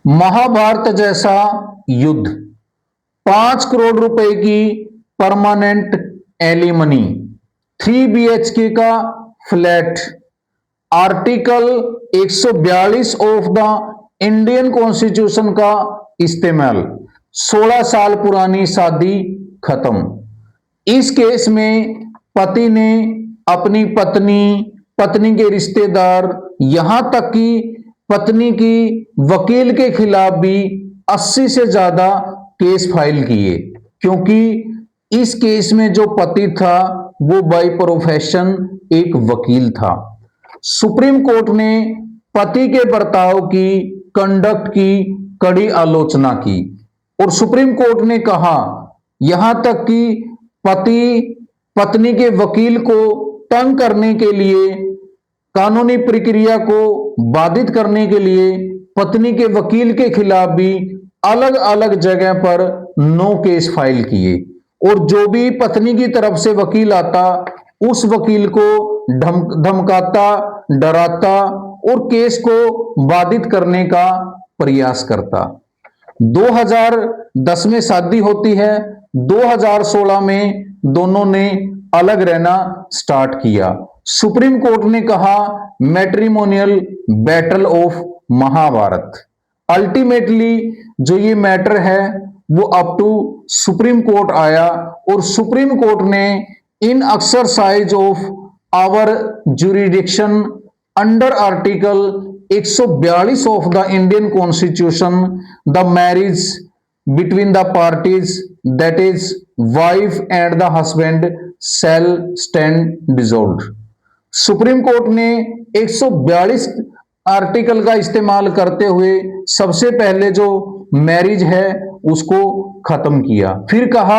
महाभारत जैसा युद्ध, 5 करोड़ रुपए की परमानेंट एलिमनी, 3 BHK का flat, article 142 of the Indian constitution का इस्तेमाल, 16 साल पुरानी शादी खत्म। इस केस में पति ने अपनी पत्नी के रिश्तेदार, यहां तक कि पत्नी की वकील के खिलाफ भी 80 से ज्यादा केस फाइल किए, क्योंकि इस केस में जो पति था वो बाय प्रोफेशन एक वकील था। सुप्रीम कोर्ट ने पति के बर्ताव की, कंडक्ट की कड़ी आलोचना की और सुप्रीम कोर्ट ने कहा, यहां तक कि पति पत्नी के वकील को तंग करने के लिए, कानूनी प्रक्रिया को बाधित करने के लिए पत्नी के वकील के खिलाफ भी अलग अलग जगह पर 9 केस फाइल किए और जो भी पत्नी की तरफ से वकील आता उस वकील को धमकाता, डराता और केस को बाधित करने का प्रयास करता। 2010 में शादी होती है, 2016 में दोनों ने अलग रहना स्टार्ट किया। सुप्रीम कोर्ट ने कहा matrimonial battle of Mahabharat. Ultimately जो ये मैटर है वो अप टू सुप्रीम कोर्ट आया और सुप्रीम कोर्ट ने in exercise of our jurisdiction under article 142 of the Indian constitution, the marriage between the parties, that is wife and the husband, shall stand dissolved. Supreme Court ने 142 article का इस्तेमाल करते हुए सबसे पहले जो मैरिज है उसको खत्म किया। फिर कहा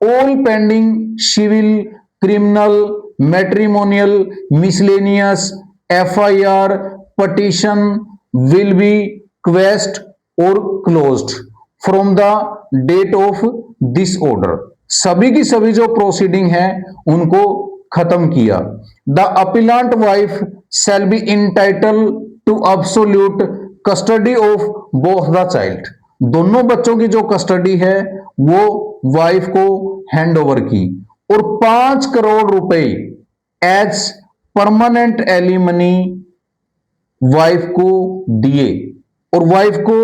all pending civil, criminal, matrimonial, miscellaneous, FIR, petition will be quashed और closed from the date of this order. सभी की सभी जो प्रोसीडिंग है उनको खत्म किया। The appellant wife shall be entitled to absolute custody of both the child. दोनों बच्चों की जो कस्टडी है वो वाइफ को हैंड ओवर की और 5 करोड़ रुपए एज परमानेंट एलिमनी वाइफ को दिए और वाइफ को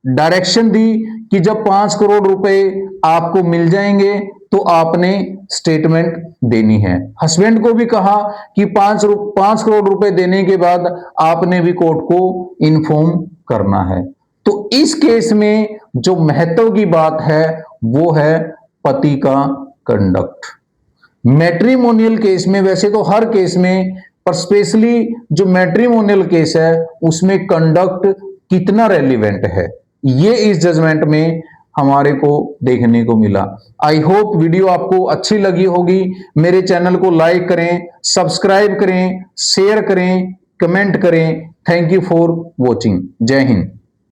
डायरेक्शन दी कि जब 5 करोड़ रुपए आपको मिल जाएंगे तो आपने स्टेटमेंट देनी है। हस्बैंड को भी कहा कि 5 करोड़ रुपए देने के बाद आपने भी कोर्ट को इन्फॉर्म करना है। तो इस केस में जो महत्व की बात है वो है पति का कंडक्ट। मैट्रिमोनियल केस में, वैसे तो हर केस में, पर स्पेशली जो मैट्रिमोनियल केस है उसमें कंडक्ट कितना रेलिवेंट है, ये इस जजमेंट में हमारे को देखने को मिला। आई होप वीडियो आपको अच्छी लगी होगी। मेरे चैनल को लाइक करें, सब्सक्राइब करें, शेयर करें, कमेंट करें। Thank you for watching. जय हिंद।